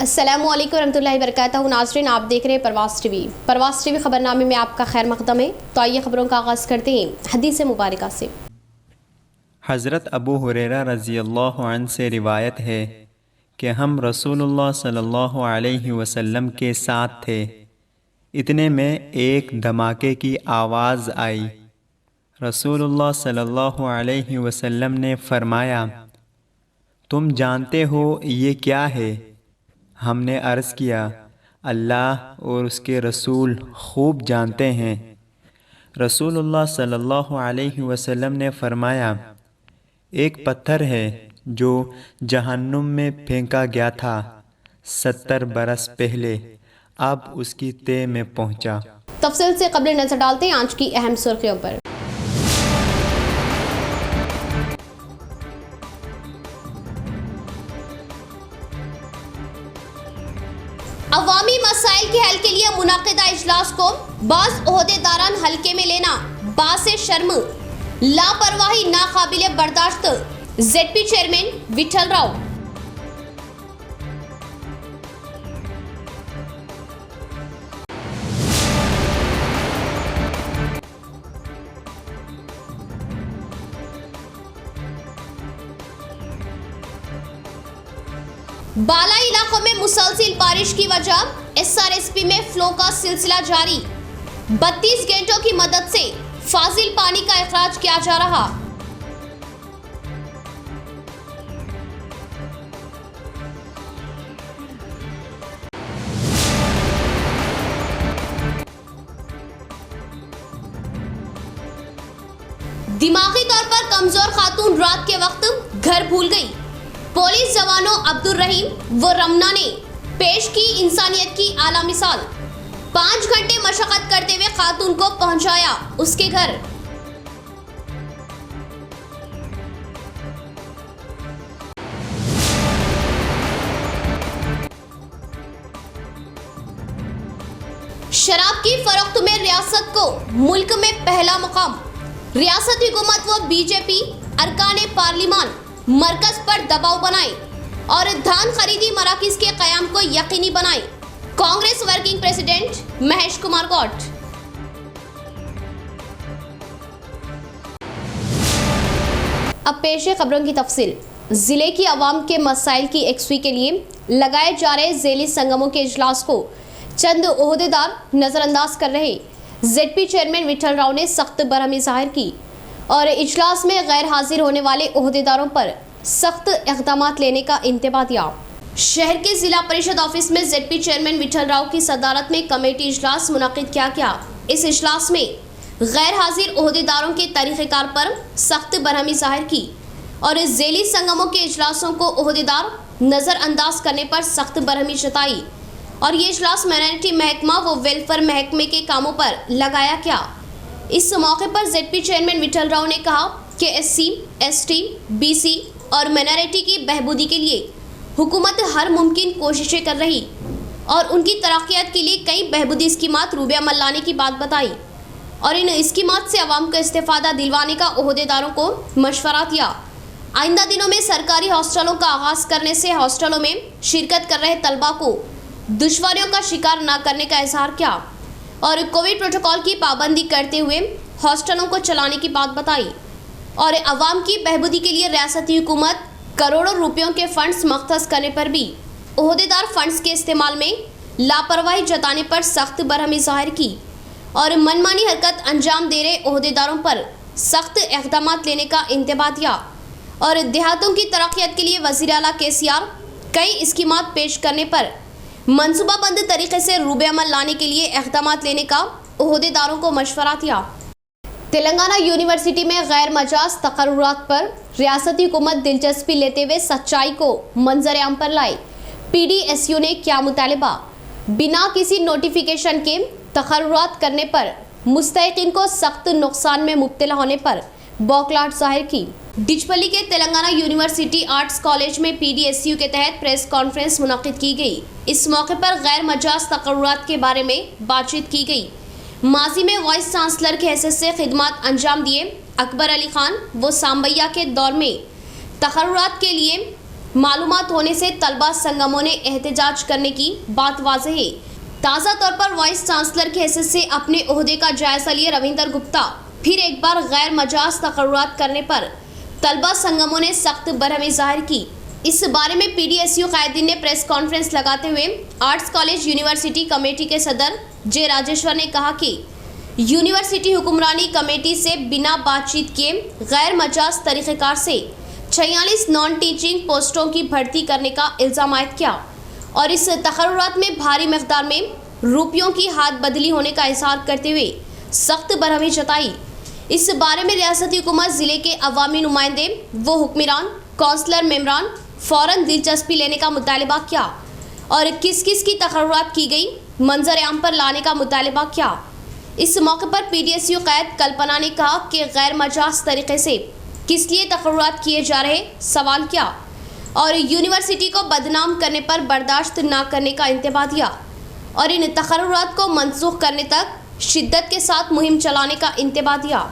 अस्सलामु अलैकुम रहमतुल्लाहि व बरकातहू। नाज़रीन, आप देख रहे हैं परवास टीवी खबरनामे में आपका खैर मक़दम है। तो आइए खबरों का आगाज़ करते हैं हदीस मुबारका से। हज़रत अबू हुरैरा रज़ियल्लाहु अन्हु से रिवायत है कि हम रसूलुल्लाह सल्लल्लाहु अलैहि वसल्लम के साथ थे। इतने में एक धमाके की आवाज़ आई। रसूलुल्लाह सल्लल्लाहु अलैहि वसल्लम ने फरमाया, तुम जानते हो ये क्या है? हमने अर्ज़ किया, अल्लाह और उसके रसूल खूब जानते हैं। रसूलुल्लाह सल्लल्लाहु अलैहि वसल्लम ने फरमाया, एक पत्थर है जो जहन्नुम में फेंका गया था 70 बरस पहले, अब उसकी तह में पहुंचा। तफसील से कबल नजर डालते हैं आज की अहम सुर्खियों पर। अवामी मसाइल के हल के लिए मुनाकिदा इजलास को बाज़ ओहदेदारान हल्के में लेना बासे शर्म, लापरवाही नाकाबिले बर्दाश्त। ZP chairman Vithal Rao. बालाई इलाकों में मुसलसल बारिश की वजह एसआरएसपी में फ्लो का सिलसिला जारी। 32 गेटों की मदद से फाजिल पानी का इखराज किया जा रहा। दिमागी तौर पर कमजोर खातून रात के वक्त घर भूल गई। पुलिस जवानों अब्दुल रहीम व रमना ने पेश की इंसानियत की आला मिसाल। 5 घंटे मशक्कत करते हुए खातून को पहुंचाया उसके घर। शराब की फरोख्त में रियासत को मुल्क में पहला मुकाम। रियासती हुकूमत व बीजेपी अरकाने पार्लिमान मरकज पर दबाव बनाए और धान खरीदी मराकिज के कयाम को यकीनी बनाए। Congress working president Mahesh Kumar Goud. अब पेश है खबरों की तफसील। जिले की आवाम के मसाइल की एकसुई के लिए लगाए जा रहे झेली संगमों के इजलास को चंद ओहदेदार नजरअंदाज कर रहे। जेडपी चेयरमैन विठल राव ने सख्त बरहमी जाहिर की और इजलास में गैर हाजिर होने वाले ओहदेदारों पर सख्त इक़दाम लेने का इंतबाह दिया। शहर के जिला परिषद ऑफिस में जेडपी चेयरमैन विठल राव की सदारत में कमेटी इजलास मुनाकिद किया गया। इस इजलास में गैर हाजिर ओहदेदारों के तरीक़ेकार पर सख्त बरहमी जाहिर की और झेली संगमों के इजलासों को ओहदेदार नज़रअंदाज करने पर सख्त बरहमी जताई और ये इजलास माइनॉरिटी महकमा व वेलफेयर महकमे के कामों पर लगाया गया। इस मौके पर जेडपी चेयरमैन विठल राव ने कहा कि SC, ST, BC और माइनॉरिटी की बहबूदी के लिए हुकूमत हर मुमकिन कोशिशें कर रही और उनकी तरक्कियात के लिए कई बहबूदी स्कीमात रूबे अमल लाने की बात बताई और इन स्कीमात से अवाम को इस्तेफादा दिलवाने का ओहदेदारों को मशवरा दिया। आइंदा दिनों में सरकारी हॉस्टलों का आगाज़ करने से हॉस्टलों में शिरकत कर रहे तलबा को दुश्वारियों का शिकार न करने का इजहार किया और कोविड प्रोटोकॉल की पाबंदी करते हुए हॉस्टलों को चलाने की बात बताई और अवाम की बहबूदी के लिए रियासती हुकूमत करोड़ों रुपयों के फंड्स मख्तस करने पर भी ओहदेदार फंड्स के इस्तेमाल में लापरवाही जताने पर सख्त बरहमी जाहिर की और मनमानी हरकत अंजाम दे रहे ओहदेदारों पर सख्त इक़दाम लेने का इंतबाह दिया और देहातों की तरक्कियात के लिए वज़ीर आला KCR कई स्कीमात पेश करने पर मनसूबाबंद तरीके से रूबे अमल लाने के लिए इक़दाम लेने का ओहदेदारों को मशवरा दिया। तेलंगाना यूनिवर्सिटी में गैर मजाज तकर्रुरात पर रियासती हुकूमत दिलचस्पी लेते हुए सच्चाई को मंजर आम पर लाए। PDSU ने क्या मुतालिबा? बिना किसी नोटिफिकेशन के तकर्रुरात करने पर मुस्तहिकीन को सख्त नुकसान में मुब्तला होने पर बौखलाहट जाहिर की। डिचपल्ली के तेलंगाना यूनिवर्सिटी आर्ट्स कॉलेज में PDSU के तहत प्रेस कॉन्फ्रेंस मुनाकिद की गई। इस मौके पर गैर मजाज तकर्रुरात के बारे में बातचीत की गई। माजी में वाइस चांसलर के हैसियत से खिदमात अंजाम दिए अकबर अली खान व सांबैया के दौर में तकर्रुरात के लिए मालूमात होने से तलबा संगमों ने एहतजाज करने की बात वाज़ेह है। ताज़ा तौर पर वाइस चांसलर के हैसियत से अपने ओहदे का जायजा लिए रविंदर गुप्ता फिर एक बार गैर मजाज तकर्रुरात करने पर तलबा संगमों ने सख्त बरहमी जाहिर की। इस बारे में PDSU कायदीन ने प्रेस कॉन्फ्रेंस लगाते हुए आर्ट्स कॉलेज यूनिवर्सिटी कमेटी के सदर जे राजेश्वर ने कहा कि यूनिवर्सिटी हुक्मरानी कमेटी से बिना बातचीत किए गैर मजाज तरीक़ेकार से 46 नॉन टीचिंग पोस्टों की भर्ती करने का इल्ज़ाम आयद किया और इस तकर्रुरात में भारी मकदार में रुपयों की हाथ बदली होने का इज़हार करते हुए सख्त बरहमी जताई। इस बारे में रियासती हुकूमत ज़िले के अवामी नुमाइंदे व हुक्मरान कौंसलर मेम्बरान फ़ौरन दिलचस्पी लेने का मुतालबा किया और किस किस की तकर्रुरात की गई मंजर आम पर लाने का मुतालबा किया। इस मौके पर PDSU क़ैद कल्पना ने कहा कि गैर मजाज तरीके से किस लिए तकर्रुरात किए जा रहे सवाल किया और यूनिवर्सिटी को बदनाम करने पर बर्दाश्त न करने का इंतबाह दिया और इन तकर्रुरात को मनसूख करने तक शिद्दत के साथ मुहिम चलाने का इंतबाह दिया।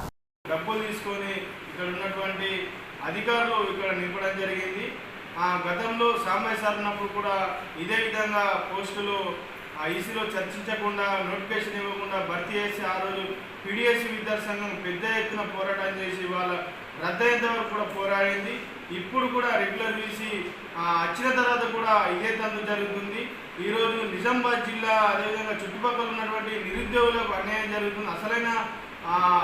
డబ్బులు తీసుకొని ఇక్కడ ఉన్నటువంటి అధికారులు ఇక్కడ నింపడం జరిగింది। గతంలో సామయ్య సార్ ఉన్నప్పుడు కూడా ఇదే విధంగా పోస్టులు ఈసీలో చర్చించకుండా నోటిఫికేషన్ ఇవ్వకుండా భర్తీ చేసి ఆ రోజు PDSU విద్యార్థి సంఘం పెద్ద ఎత్తున పోరాటం చేసి వాళ్ళ రద్దయ్యేంత వరకు కూడా పోరాడింది। ఇప్పుడు కూడా రెగ్యులర్ వీసీ వచ్చిన తర్వాత కూడా ఇదే తంతు జరుగుతుంది। ఈరోజు నిజామాబాద్ జిల్లా అదేవిధంగా చుట్టుపక్కల ఉన్నటువంటి నిరుద్యోగులకు అన్యాయం జరుగుతుంది, అసలైన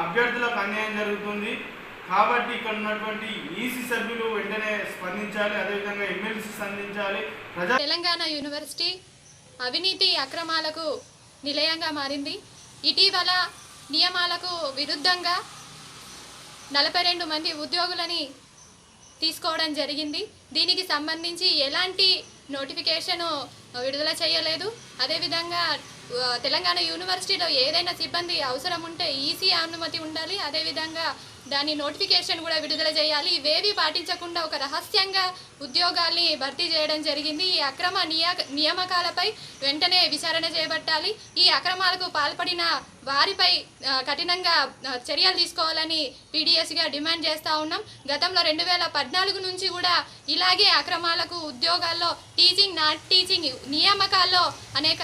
అభ్యర్థులకు అన్యాయం జరుగుతుంది। కాబట్టి ఇక్కడ ఉన్నటువంటి ఈసీ సభ్యులు వెంటనే స్పందించాలి, అదేవిధంగా ఎమ్మెల్సీ స్పందించాలి। తెలంగాణ యూనివర్సిటీ అవినీతి అక్రమాలకు నిలయంగా మారింది। ఇటీవల నియమాలకు విరుద్ధంగా 42 మంది ఉద్యోగులని తీసుకోవడం జరిగింది। దీనికి సంబంధించి ఎలాంటి నోటిఫికేషన్ విడుదల చేయలేదు। అదేవిధంగా తెలంగాణ యూనివర్సిటీలో ఏదైనా సిబ్బంది అవసరం ఉంటే ఈసీ అనుమతి ఉండాలి, అదేవిధంగా దాని నోటిఫికేషన్ కూడా విడుదల చేయాలి। ఇవేవి పాటించకుండా ఒక రహస్యంగా ఉద్యోగాల్ని భర్తీ చేయడం జరిగింది। ఈ అక్రమ నియామకాలపై వెంటనే విచారణ చేపట్టాలి। ఈ అక్రమాలకు పాల్పడిన వారిపై కఠినంగా చర్యలు తీసుకోవాలని PDSగా డిమాండ్ చేస్తూ ఉన్నాం। గతంలో 2014 నుంచి కూడా ఇలాగే అక్రమాలకు ఉద్యోగాల్లో టీచింగ్ నాన్ టీచింగ్ నియామకాల్లో అనేక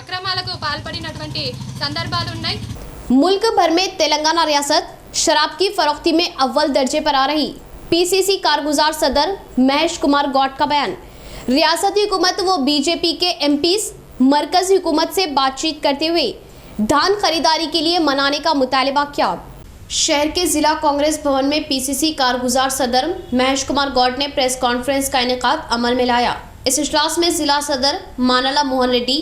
అక్రమాలకు పాల్పడినటువంటి సందర్భాలు ఉన్నాయి। मुल्क भर में तेलंगाना रियासत शराब की फरोख्ती में अव्वल दर्जे पर आ रही PCC कारगुजार सदर महेश कुमार गौड़ का बयान। रियासती हुकूमत व BJP के MPs मरकजी हुकूमत से बातचीत करते हुए धान खरीदारी के लिए मनाने का मुतालबा किया। शहर के जिला कांग्रेस भवन में PCC कारगुजार सदर महेश कुमार गौड़ ने प्रेस कॉन्फ्रेंस का इनेकाद अमल में लाया। इस इजलास में जिला सदर Manala Mohan Reddy,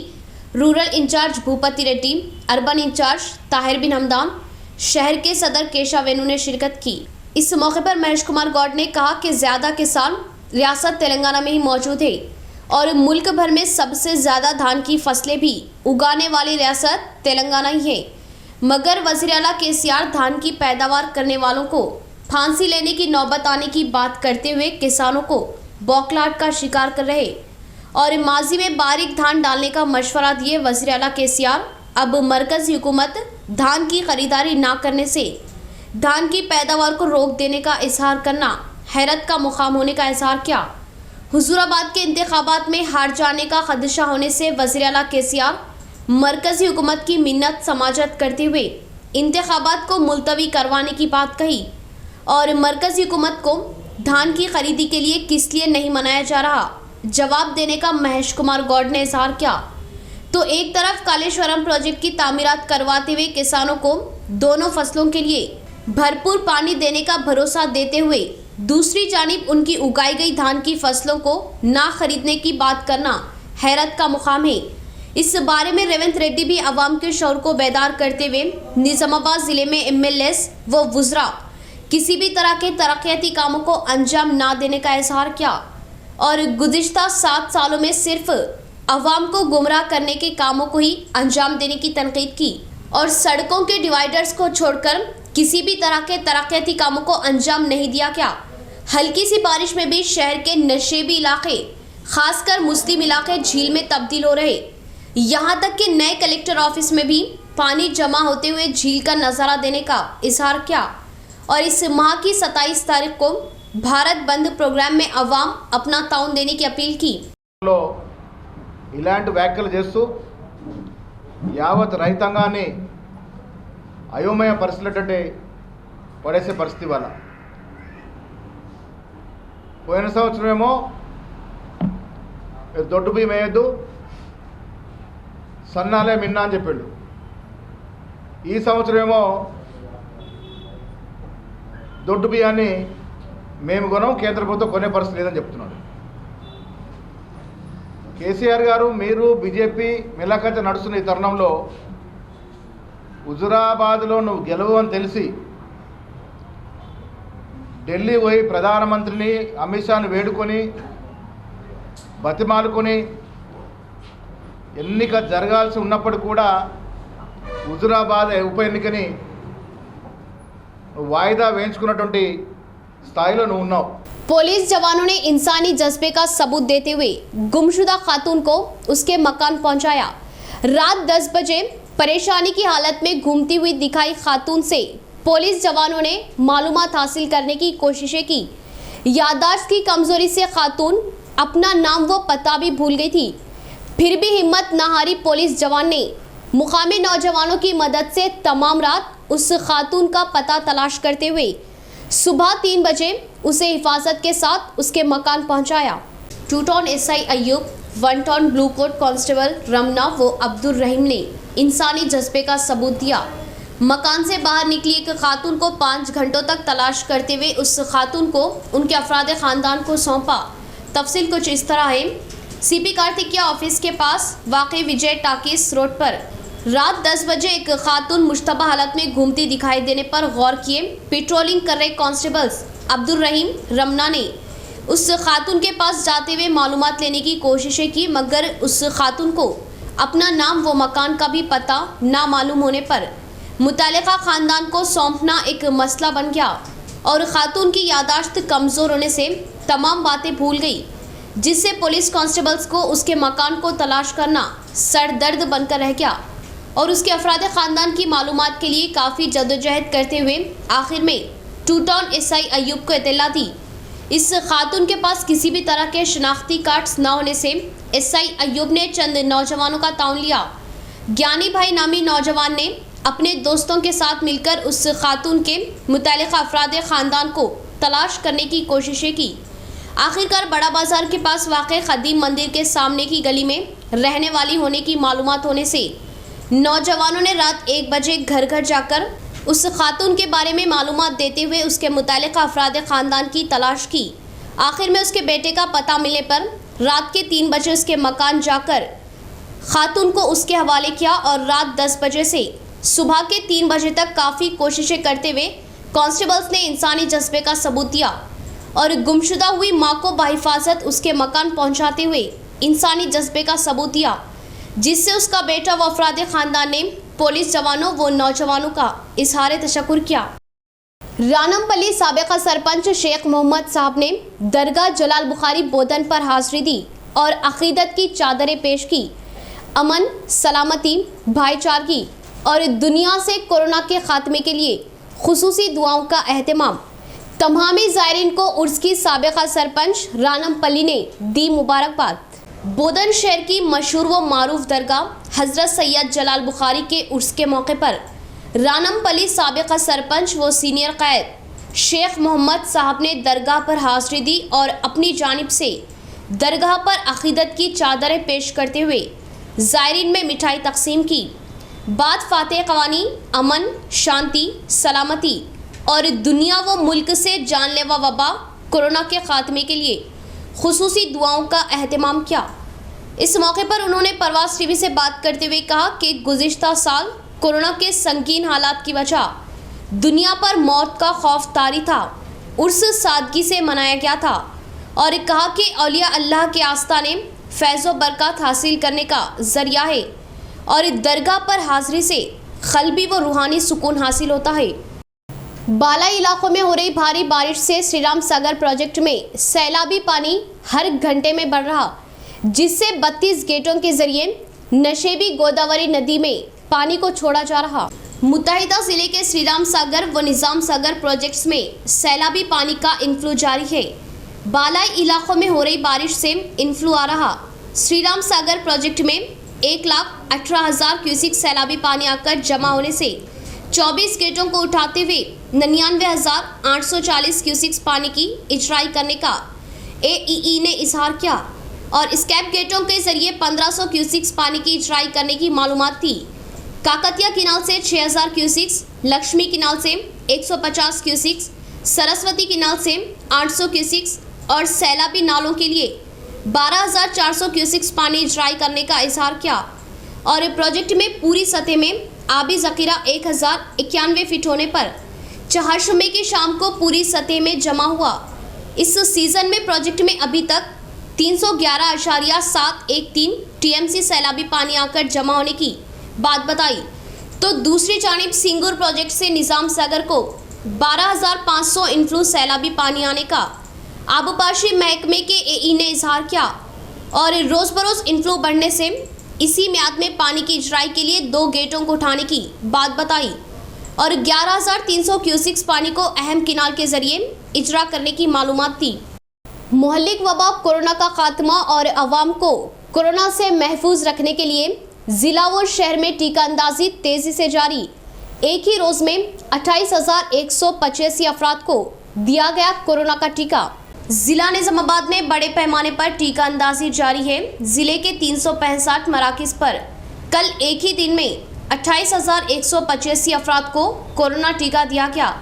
rural in charge Bhupathi Reddy, urban in charge Tahir bin Hamdan, शहर के सदर केशा वेणु ने शिरकत की। इस मौके पर महेश कुमार गौड़ ने कहा कि ज़्यादा किसान रियासत तेलंगाना में ही मौजूद है और मुल्क भर में सबसे ज़्यादा धान की फसलें भी उगाने वाली रियासत तेलंगाना ही है, मगर वज़ीर आला KCR धान की पैदावार करने वालों को फांसी लेने की नौबत आने की बात करते हुए किसानों को बौखलाहट का शिकार कर रहे और माजी में बारीक धान डालने का मशवरा दिए वज़ीर आला KCR अब मरकज़ी हुकूमत धान की खरीदारी ना करने से धान की पैदावार को रोक देने का इजहार करना हैरत का मुकाम होने का इजहार किया। हुजूराबाद के इंतखाबात में हार जाने का खदशा होने से वज़ीर आला KCR मरकज़ी हुकूमत की मिन्नत समाजत करते हुए इंतखाबात को मुलतवी करवाने की बात कही और मरकज़ी हुकूमत को धान की खरीदी के लिए किस लिए नहीं मनाया जा रहा जवाब देने का महेश कुमार गौड़ ने इजहार किया। तो एक तरफ कालेश्वरम प्रोजेक्ट की तामीरात करवाते हुए किसानों को दोनों फसलों के लिए भरपूर पानी देने का भरोसा देते हुए दूसरी जानिब उनकी उगाई गई धान की फसलों को ना खरीदने की बात करना हैरत का मुकाम है। इस बारे में रेवंत रेड्डी भी अवाम के शौर को बेदार करते हुए निजामाबाद ज़िले में MLAs व वुज़रा किसी भी तरह के तरक्याती कामों को अंजाम ना देने का इजहार किया और गुज़िश्ता 7 सालों में सिर्फ अवाम को गुमराह करने के कामों को ही अंजाम देने की तनकीद की और सड़कों के डिवाइडर्स को छोड़कर किसी भी तरह के तरक्याती कामों को अंजाम नहीं दिया गया। हल्की सी बारिश में भी शहर के नशेबी इलाके खासकर मुस्लिम इलाके झील में तब्दील हो रहे, यहाँ तक कि नए कलेक्टर ऑफिस में भी पानी जमा होते हुए झील का नज़ारा देने का इजहार किया और इस माह की 27 तारीख को भारत बंद प्रोग्राम में अवाम अपना ताउन देने की अपील की। లో ఇలాంటి వ్యాఖ్యలు చేస్తూ యావత్ రైతాంగాన్ని అయోమయ పరిస్థితులటంటే పడేసే పరిస్థితి వల్ల పోయిన సంవత్సరమేమో దొడ్డు బియ్యం వేయద్దు సన్నాలే మిన్నా అని చెప్పిండు. ఈ సంవత్సరమేమో దొడ్డు బియ్యాన్ని మేము కొనం, కేంద్ర ప్రభుత్వం కొనే పరిస్థితి లేదని చెప్తున్నాడు. కేసీఆర్ గారు మీరు బీజేపీ మిలాఖత్ నడుస్తున్న ఈ తరుణంలో హుజురాబాద్లో నువ్వు గెలవు అని తెలిసి ఢిల్లీ పోయి ప్రధానమంత్రిని అమిత్ షాని వేడుకొని బతిమాలుకొని ఎన్నిక జరగాల్సి ఉన్నప్పుడు కూడా హుజురాబాద్ ఉప ఎన్నికని వాయిదా వేయించుకున్నటువంటి స్థాయిలో నువ్వు ఉన్నావు. पुलिस जवानों ने इंसानी जज्बे का सबूत देते हुए गुमशुदा खातून को उसके मकान पहुंचाया। रात 10 बजे परेशानी की हालत में घूमती हुई दिखाई खातून से पुलिस जवानों ने मालूमात हासिल करने की कोशिशें की। याददाश्त की कमजोरी से खातून अपना नाम व पता भी भूल गई थी। फिर भी हिम्मत न हारी पुलिस जवान ने मुकामी नौजवानों की मदद से तमाम रात उस खातून का पता तलाश करते हुए सुबह 3 बजे उसे हिफाजत के साथ उसके मकान पहुंचाया। 2 town SI Ayub, 1 town blue colt constable Ramana व अब्दुल रहीम ने इंसानी जज्बे का सबूत दिया। मकान से बाहर निकली एक खातून को 5 घंटों तक तलाश करते हुए उस खातून को उनके अफराद खानदान को सौंपा। तफसील कुछ इस तरह है। सीपी कार्तिकिया ऑफिस के पास वाक़ई विजय टाकिस रोड पर रात 10 बजे एक खातून मुश्तबा हालत में घूमती दिखाई देने पर गौर किए पेट्रोलिंग कर रहे कांस्टेबल्स अब्दुल रहीम रमना ने उस खातून के पास जाते हुए मालूमात लेने की कोशिशें की, मगर उस खातून को अपना नाम व मकान का भी पता ना मालूम होने पर मुतालिका ख़ानदान को सौंपना एक मसला बन गया और ख़ातून की यादाश्त कमज़ोर होने से तमाम बातें भूल गई, जिससे पुलिस कांस्टेबल्स को उसके मकान को तलाश करना सरदर्द बनकर रह गया और उसके अफराद ख़ानदान की मालूमात के लिए काफ़ी जद्दोजहद करते हुए आखिर में 2 टॉन एसआई अय्यूब को इत्तला दी। इस खातून के पास किसी भी तरह के शनाख्ती कार्ड्स न होने से एसआई अय्यूब ने चंद नौजवानों का ताउन लिया। ज्ञानी भाई नामी नौजवान ने अपने दोस्तों के साथ मिलकर उस खातून के मुतालिका अफराद ख़ानदान को तलाश करने की कोशिशें की। आखिरकार बड़ा बाज़ार के पास वाक़ ख़दीम मंदिर के सामने की गली में रहने वाली होने की मालूमात होने से नौजवानों ने रात 1 बजे घर घर जाकर उस खातून के बारे में मालूमात देते हुए उसके मुतालिका अफराद ख़ानदान की तलाश की। आखिर में उसके बेटे का पता मिलने पर रात के 3 बजे उसके मकान जाकर खातून को उसके हवाले किया और रात 10 बजे से सुबह के 3 बजे तक काफ़ी कोशिशें करते हुए कांस्टेबल्स ने इंसानी जज्बे का सबूत दिया और गुमशुदा हुई माँ को बाहिफाजत उसके मकान पहुँचाते हुए इंसानी जज्बे का सबूत दिया, जिससे उसका बेटा व अफराद ख़ानदान ने पुलिस जवानों व नौजवानों का इजहार तशक्कुर किया। रानमपल्ली साबिक़ा सरपंच शेख मोहम्मद साहब ने दरगाह जलाल बुखारी बोधन पर हाज़िरी दी और अक़ीदत की चादरें पेश की। अमन, सलामती, भाईचारगी और दुनिया से कोरोना के ख़ात्मे के लिए खुसूसी दुआओं का एहतमाम। तमामी ज़ायरीन को उर्स की साबिक़ा सरपंच रानमपल्ली ने दी मुबारकबाद। बोधन शहर की मशहूर व मारूफ दरगाह हज़रत सैयद जलाल बुखारी के उर्स के मौके पर रानमपल्ली साबिक़ा सरपंच व सीनियर क़ायद शेख मोहम्मद साहब ने दरगाह पर हाज़िरी दी और अपनी जानिब से दरगाह पर अक़ीदत की चादरें पेश करते हुए ज़ायरीन में मिठाई तकसीम की। बाद फ़ातिह क़वानी, अमन, शांति, सलामती और दुनिया व मुल्क से जानलेवा वबा कोरोना के ख़ात्मे के लिए खुसूसी दुआओं का एहतमाम किया। इस मौके पर उन्होंने परवाज़ टीवी से बात करते हुए कहा कि गुज़िश्ता साल कोरोना के संगीन हालात की वजह दुनिया पर मौत का खौफ तारी था, उर्स सादगी से मनाया गया था और कहा कि औलिया अल्लाह के आस्ताने फैज़ व बरकत हासिल करने का ज़रिया है और दरगाह पर हाज़िरी से क़ल्बी व रूहानी सुकून हासिल होता है। बालाई इलाकों में हो रही भारी बारिश से श्रीराम सागर प्रोजेक्ट में सैलाबी पानी हर घंटे में बढ़ रहा, जिससे 32 गेटों के जरिए नशेबी गोदावरी नदी में पानी को छोड़ा जा रहा। मुत्तहिदा जिले के श्रीराम सागर व निजाम सागर प्रोजेक्ट्स में सैलाबी पानी का इनफ्लो जारी है। बालाई इलाकों में हो रही बारिश से इनफ्लो आ रहा। श्रीराम सागर प्रोजेक्ट में 1,18,000 क्यूसिक सैलाबी पानी आकर जमा होने से 24 गेटों को उठाते हुए 99,840 क्यूसिक्स पानी की इजराई करने का AEE ने इजहार किया और स्कैप गेटों के जरिए 1500 क्यूसिक्स पानी की इजराई करने की मालूमात थी। काकतिया किनाल से 6,000 क्यूसिक्स, लक्ष्मी किनाल से 150 क्यूसिक्स, सरस्वती किनाल से 800 क्यूसिक्स और सैलाबी नालों के लिए 12,400 क्यूसिक्स पानी इजराई करने का इजहार किया और प्रोजेक्ट में पूरी सतह में आबी जखीरा 1,091 फीट होने पर 4 मई की शाम को पूरी सतह में जमा हुआ। इस सीजन में प्रोजेक्ट में अभी तक 311.713 TMC सैलाबी पानी आकर जमा होने की बात बताई, तो दूसरी जानिब सिंगूर प्रोजेक्ट से निजाम सागर को 12,500 इनफ्लो सैलाबी पानी आने का आबपाशी महकमे के AE ने इजहार किया और रोज बरोज इनफ्लो बढ़ने से इसी म्याद में पानी की इजराई के लिए 2 गेटों को उठाने की बात बताई और 11,300 क्यूसिक्स पानी को अहम किनाल के जरिए इजरा करने की मालूमात थी। मुहल्लिक वबा कोरोना का खात्मा और अवाम को कोरोना से महफूज रखने के लिए जिला व शहर में टीका अंदाजी तेजी से जारी। एक ही रोज में 28,185 अफराद को दिया गया कोरोना का टीका। जिला निजामाबाद में बड़े पैमाने पर टीका अंदाजी जारी है। जिले के 365 मराकिज पर कल एक ही दिन में 28,185 अफराद को कोरोना टीका दिया गया,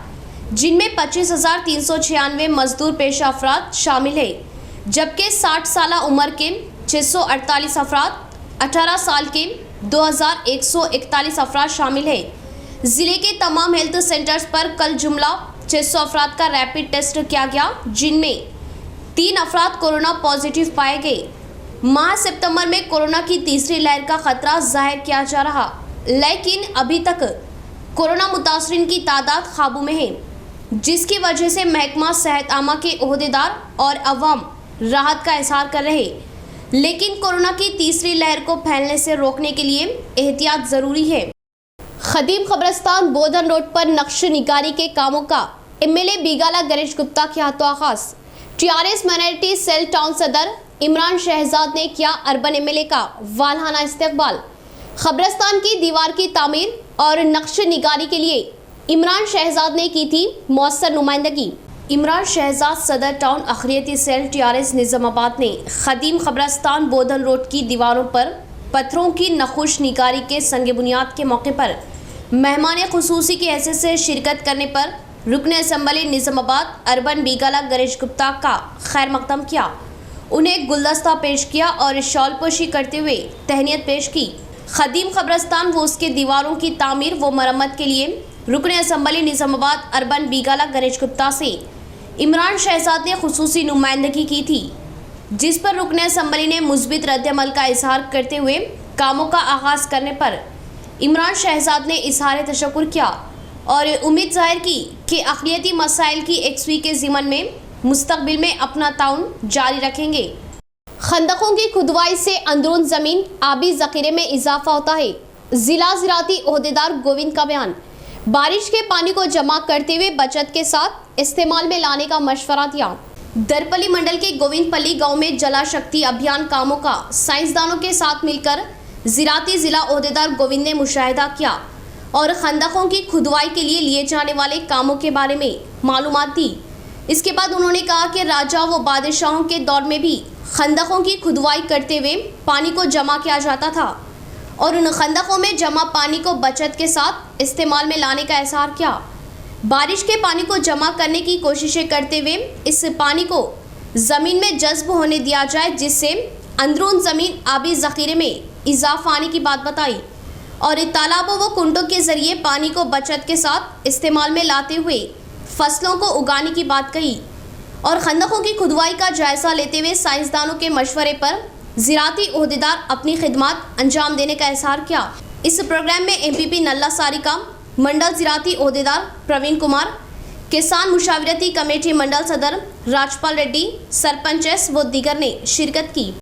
जिनमें 25,396 मजदूर पेशा अफराद शामिल है, जबकि 60 साल उम्र के 648 अफराद, 18 साल के 2,141 अफराद शामिल है। जिले के तमाम हेल्थ सेंटर्स पर कल जुमला 600 अफराद का रैपिड टेस्ट किया गया, जिनमें 3 अफराद कोरोना पॉजिटिव पाए गए। माह सितंबर में कोरोना की तीसरी लहर का खतरा जाहिर किया जा रहा, लेकिन अभी तक कोरोना मुतासरीन की तादाद काबू में है, जिसकी वजह से महकमा सेहत आमा के ओहदेदार और अवाम राहत का इजहार कर रहे, लेकिन कोरोना की तीसरी लहर को फैलने से रोकने के लिए एहतियात ज़रूरी है। खदीम कब्रिस्तान बोधन रोड पर नक्श निगारी के कामों का MLA बीगाला गणेश गुप्ता के हाथों आगाज। TRS माइनॉरिटी सेल टाउन सदर इमरान शहजाद ने किया अर्बन MLA का वालहाना इस्तकबाल। कब्रिस्तान की दीवार की तामीर और नक्श निगारी के लिए इमरान शहजाद ने की थी मौसर नुमाइंदगी। इमरान शहजाद सदर टाउन अखिलती सेल TRS निजामाबाद ने खदीम कब्रिस्तान बोधन रोड की दीवारों पर पत्थरों की नखुश निगारी के संग बुनियाद के मौके पर मेहमान खुसूसी की हैसियत से शिरकत करने पर रुकन असम्बली निजामाबाद अर्बन बीगाला गणेश गुप्ता का खैर मकदम किया। उन्हें गुलदस्ता पेश किया और शॉल पोशी करते हुए तहनीत पेश की। खदीम कब्रिस्तान व उसके दीवारों की तामीर व मरम्मत के लिए रुकन असम्बली निजामाबाद अर्बन बीगाला गणेश गुप्ता से इमरान शहजाद ने खुसूसी नुमाइंदगी की थी, जिस पर रुकन असम्बली ने मुस्बित रद्द-ए-अमल का इजहार करते हुए कामों का आगाज़ करने पर इमरान शहजाद ने इजहार तशक्कुर किया और उम्मीद जाहिर की कि अक़लियती मसाइल की यकसुई के ज़िमन में मुस्तक़बिल में अपना ताउन जारी रखेंगे। खंदकों की खुदवाई से अंदरून ज़मीन आबी ज़ख़ीरे में इजाफा होता है। ज़िला ज़राअती ओहदेदार गोविंद का बयान। बारिश के पानी को जमा करते हुए बचत के साथ इस्तेमाल में लाने का मशवरा दिया। दरपली मंडल के गोविंदपल्ली गांव में जला शक्ति अभियान कामों का साइंसदानों के साथ मिलकर ज़राअती ज़िला ओहदेदार गोविंद ने मुशाहिदा किया और खंदकों की खुदवाई के लिए जाने वाले कामों के बारे में मालूमात दी। इसके बाद उन्होंने कहा कि राजा व बादशाहों के दौर में भी खंदकों की खुदवाई करते हुए पानी को जमा किया जाता था और उन खंदकों में जमा पानी को बचत के साथ इस्तेमाल में लाने का इजहार किया। बारिश के पानी को जमा करने की कोशिशें करते हुए इस पानी को ज़मीन में जज्ब होने दिया जाए, जिससे अंदरून ज़मीन आबी ज़ख़ीरे में इजाफा आने की बात बताई और तालाबों व कुंडों के ज़रिए पानी को बचत के साथ इस्तेमाल में लाते हुए फसलों को उगाने की बात कही और खंदकों की खुदवाई का जायज़ा लेते हुए साइंसदानों के मशवरे पर ज़राअती ओहदेदार अपनी खिदमत अंजाम देने का इजहार किया। इस प्रोग्राम में MPP नल्ला सारिका, मंडल ज़राअती ओहदेदार प्रवीण कुमार, किसान मुशावरती कमेटी मंडल सदर राजपाल रेड्डी, सरपंचेस व दीगर ने शिरकत की।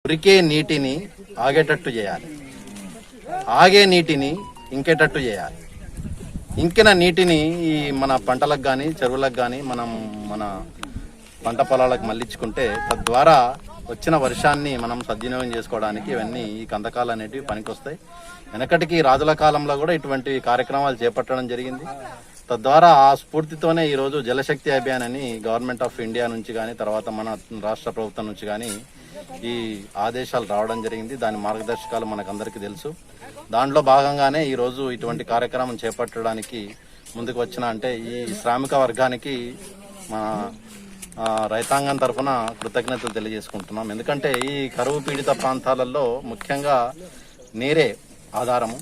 ఉరికే నీటిని ఆగేటట్టు చేయాలి, ఆగే నీటిని ఇంకేటట్టు చేయాలి। ఇంకిన నీటిని ఈ మన పంటలకు కానీ చెరువులకు కానీ మనం మన పంట పొలాలకు మళ్ళించుకుంటే తద్వారా వచ్చిన వర్షాన్ని మనం సద్వినియోగం చేసుకోవడానికి ఇవన్నీ ఈ కందకాలు అనేటివి పనికొస్తాయి. వెనకటికి రాజుల కాలంలో కూడా ఇటువంటి కార్యక్రమాలు చేపట్టడం జరిగింది. తద్వారా ఆ స్ఫూర్తితోనే ఈరోజు జలశక్తి అభియాన్ అని గవర్నమెంట్ ఆఫ్ ఇండియా నుంచి కానీ తర్వాత మన రాష్ట్ర ప్రభుత్వం నుంచి కానీ ఈ ఆదేశాలు రావడం జరిగింది. దాని మార్గదర్శకాలు మనకందరికీ తెలుసు. దాంట్లో భాగంగానే ఈరోజు ఇటువంటి కార్యక్రమం చేపట్టడానికి ముందుకు వచ్చిన అంటే ఈ శ్రామిక వర్గానికి మన రైతాంగం తరఫున కృతజ్ఞతలు తెలియజేసుకుంటున్నాం. ఎందుకంటే ఈ కరువు పీడిత ప్రాంతాలలో ముఖ్యంగా నీరే ఆధారము.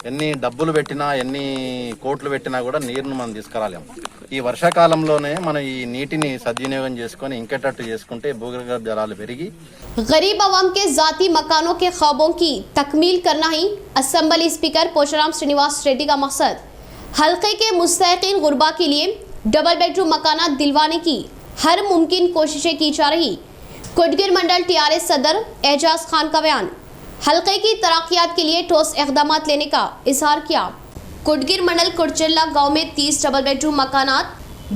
ఎన్ని డబ్బులు పెట్టినా ఎన్ని కోట్లు పెట్టినా కూడా నీరును మనం తీసుకురాలేము. ఈ వర్షాకాలంలోనే మనం ఈ నీటిని సద్వినియోగం చేసుకొని ఇంకేటట్టు చేసుకుంటే భూగర్భ జలాలు పెరిగి गरीब आवाम के जाती मकानों के ख्वाबों की तकमील करना ही असेंबली स्पीकर पोचाराम श्रीनिवास रेड्डी का मकसद। हल्के के मुस्तहिक़ीन गुरबा के लिए डबल बेडरूम मकानात दिलवाने की हर मुमकिन कोशिशें की जा रही। कुटगिर मंडल टीआरएस सदर एजाज खान का बयान। हल्के की तरक्यात के लिए ठोस इक़दामात लेने का इजहार किया। कुटगिर मंडल कुरचल्ला गांव में 30 डबल बेडरूम मकानात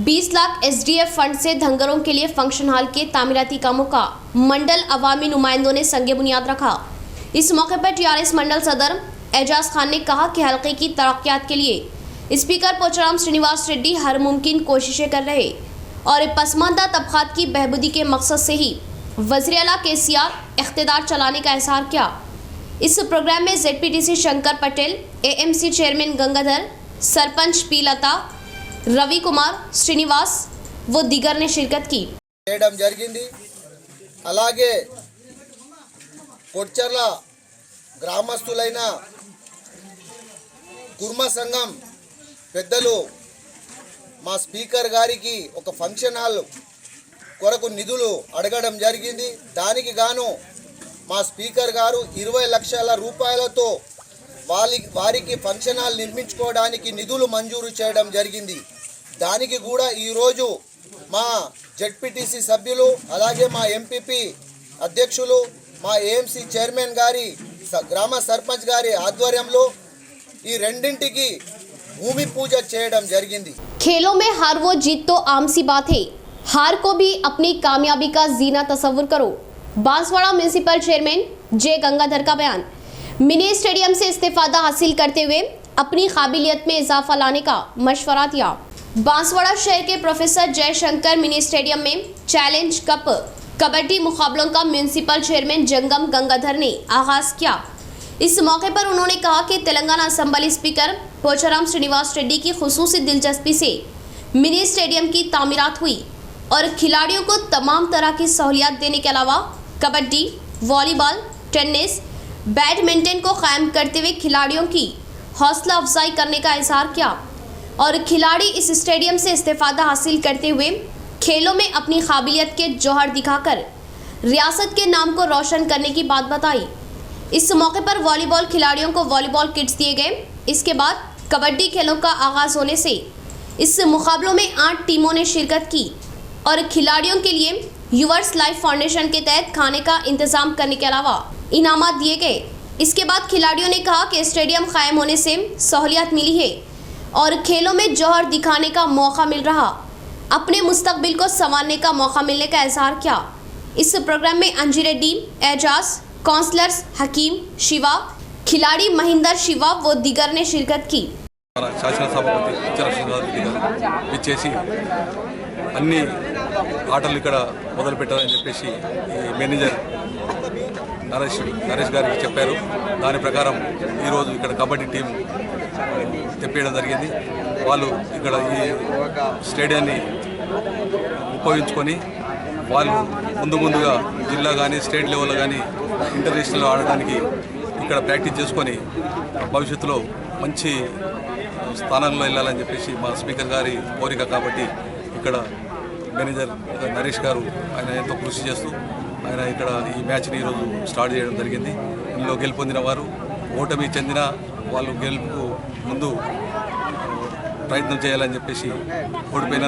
20 लाख SDF फंड से धंगरों के लिए फंक्शन हॉल के तामीराती कामों का मंडल अवामी नुमाइंदों ने संगे बुनियाद रखा। इस मौके पर टीआरएस मंडल सदर एजाज खान ने कहा कि हल्के की तरक्यात के लिए स्पीकर पोचाराम श्रीनिवास रेड्डी हर मुमकिन कोशिशें कर रहे और पसमानदा तबकात की बहबूदी के मकसद से ही वज़ीर आला KCR इख्तिदार चलाने का इजहार किया। इस प्रोग्राम में ZPTC Shankar Patel, AMC chairman Gangadhar, sarpanch पीलता, रवि कुमार, श्रीनिवास व दीगर ने शिरकत की। చేయడం జరిగింది। అలాగే కొడ్చర్ల గ్రామస్తులైన కుర్మ సంఘం పెద్దలు మా స్పీకర్ గారికి ఒక ఫంక్షన్ హాల్ కొరకు నిధులు అడగడం జరిగింది। దానికి గాను మా స్పీకర్ గారు 20 లక్షల రూపాయలతో వారికి ఫంక్షన్ హాల్ నిర్మించుకోవడానికి నిధులు మంజూరు చేయడం జరిగింది। దానికి కూడా ఈరోజు మా ZPTC సభ్యులు అలాగే మా MPP అధ్యక్షులు మా AMC చైర్మన్ గారి గ్రామ సర్పంచ్ గారి ఆధ్వర్యంలో ఈ రెండింటికి భూమి పూజ చేయడం జరిగింది। खेलों में हार वो जीत तो आम सी बात है, हार को भी अपनी कामयाबी का जीना तस्वुर करो। Banswara municipal chairman J Gangadhar का बयान। मिनी स्टेडियम से इस्तेफादा हासिल करते हुए अपनी काबिलियत में इजाफा लाने का मशवरा दिया। बांसवाड़ा शहर के प्रोफेसर जयशंकर मिनी स्टेडियम में चैलेंज कप कबड्डी मुकाबलों का म्यूनिसिपल चेयरमैन जंगम गंगाधर ने आगाज किया। इस मौके पर उन्होंने कहा कि तेलंगाना असेंबली स्पीकर पोचाराम श्रीनिवास रेड्डी की खुसूसी दिलचस्पी से मिनी स्टेडियम की तामीरात हुई और खिलाड़ियों को तमाम तरह की सहूलियात देने के अलावा कबड्डी, वॉलीबॉल, टेनिस, बैडमिंटन को कायम करते हुए खिलाड़ियों की हौसला अफजाई करने का इजहार किया और खिलाड़ी इस स्टेडियम से इस्तेफादा हासिल करते हुए खेलों में अपनी काबिलियत के जौहर दिखाकर रियासत के नाम को रोशन करने की बात बताई। इस मौके पर वॉलीबॉल खिलाड़ियों को वॉलीबॉल किट्स दिए गए। इसके बाद कबड्डी खेलों का आगाज होने से इस मुकाबलों में 8 टीमों ने शिरकत की और खिलाड़ियों के लिए यूवर्स लाइफ फाउंडेशन के तहत खाने का इंतजाम करने के अलावा इनामात दिए गए। इसके बाद खिलाड़ियों ने कहा कि स्टेडियम कायम होने से सहूलियत मिली है और खेलों में जौहर दिखाने का मौका मिल रहा, अपने मुस्तकबिल को संवारने का मौका मिलने का इजहार किया। इस प्रोग्राम में अंजी रेड्डी, एजाज, काउंसलर्स हकीम, शिवा, खिलाड़ी महिंदर शिवा व दीगर ने शिरकत की। శాసనసభాపతి ఉచ్చర శ్రీనివాసరెడ్డి గారు విచ్చేసి అన్ని ఆటలు ఇక్కడ మొదలుపెట్టాలని చెప్పేసి ఈ మేనేజర్ నరేష్ గారికి చెప్పారు. దాని ప్రకారం ఈరోజు ఇక్కడ కబడ్డీ టీం తెప్పేయడం జరిగింది. వాళ్ళు ఇక్కడ ఈ స్టేడియాన్ని ఉపయోగించుకొని వాళ్ళు ముందుగా జిల్లా కానీ స్టేట్ లెవెల్లో కానీ ఇంటర్నేషనల్ ఆడడానికి ఇక్కడ ప్రాక్టీస్ చేసుకొని భవిష్యత్తులో మంచి స్థానంలో వెళ్ళాలని చెప్పేసి మా స్పీకర్ గారి కోరిక. కాబట్టి ఇక్కడ మేనేజర్ నరేష్ గారు ఆయన ఎంతో కృషి చేస్తూ ఆయన ఇక్కడ ఈ మ్యాచ్ని ఈరోజు స్టార్ట్ చేయడం జరిగింది. ఇందులో గెలుపొందిన వారు ఓటమి చెందిన వాళ్ళు గెలుపుకు ముందు ప్రయత్నం చేయాలని చెప్పేసి ఓడిపోయిన.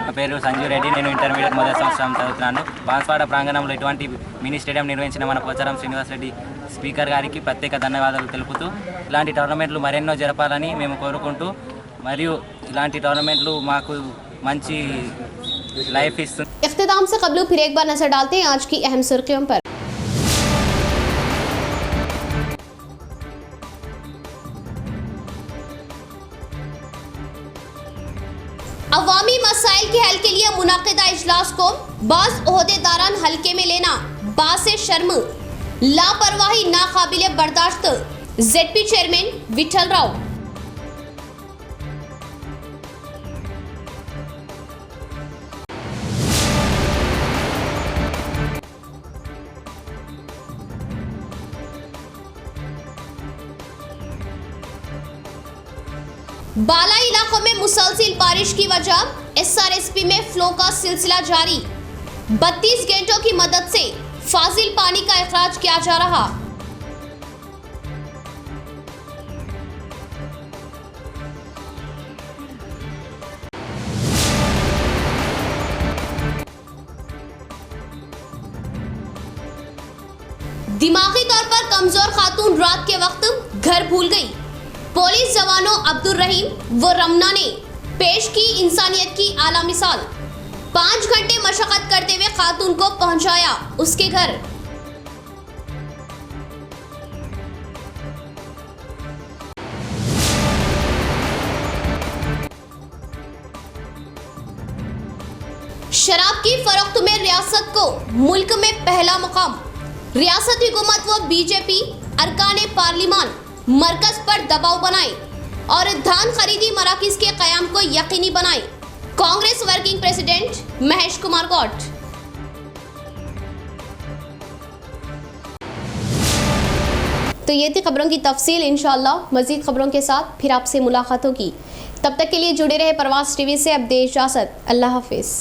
నా పేరు సంజీవ్ రెడ్డి, నేను ఇంటర్మీడియట్ మొదటి సంవత్సరం చదువుతున్నాను. బాన్స్వాడ ప్రాంగణంలో ఇటువంటి మినీ స్టేడియం నిర్వహించిన మన పోచారాం శ్రీనివాస్ రెడ్డి స్పీకర్ గారికి ప్రత్యేక ధన్యవాదాలు తెలుపుతూ ఇలాంటి టోర్నమెంట్లు మరెన్నో జరపాలని మేము కోరుకుంటూ మరియు ఇలాంటి టోర్నమెంట్లు మాకు మంచి లైఫ్ ఇస్తుంది. इख्तिताम से कबल फिर एक बार नजर डालते हैं आज की अहम सुर्खियों पर। अवामी मसाइल के हल के लिए मुनाकिदा इजलास को बाज़ ओहदेदारान हल्के में लेना बासे शर्म, लापरवाही नाकाबिले बर्दाश्त। ZP chairman Vithal Rao. बालाई इलाकों में मुसलसल बारिश की वजह एसआरएसपी में फ्लो का सिलसिला जारी। 32 घंटों की मदद से फाजिल पानी का इखराज किया जा रहा। दिमागी तौर पर कमजोर खातून रात के वक्त घर भूल गई। पुलिस जवानों अब्दुल रहीम व रमना ने पेश की इंसानियत की आला मिसाल। 5 घंटे मशक्कत करते हुए खातून को पहुंचाया उसके घर। शराब की फरोख्त में रियासत को मुल्क में पहला मुकाम। रियासती हुकूमत व बीजेपी अरकाने पार्लिमान मरकज पर दबाव बनाए और धान खरीदी मराकिज के कयाम को यकीनी बनाए। Congress working president Mahesh Kumar Goud. तो ये थी खबरों की तफसील। इंशाअल्लाह मजीद खबरों के साथ फिर आपसे मुलाकात होगी। तब तक के लिए जुड़े रहे प्रवास टीवी से। अब दे इजाजत। अल्लाह हाफिज।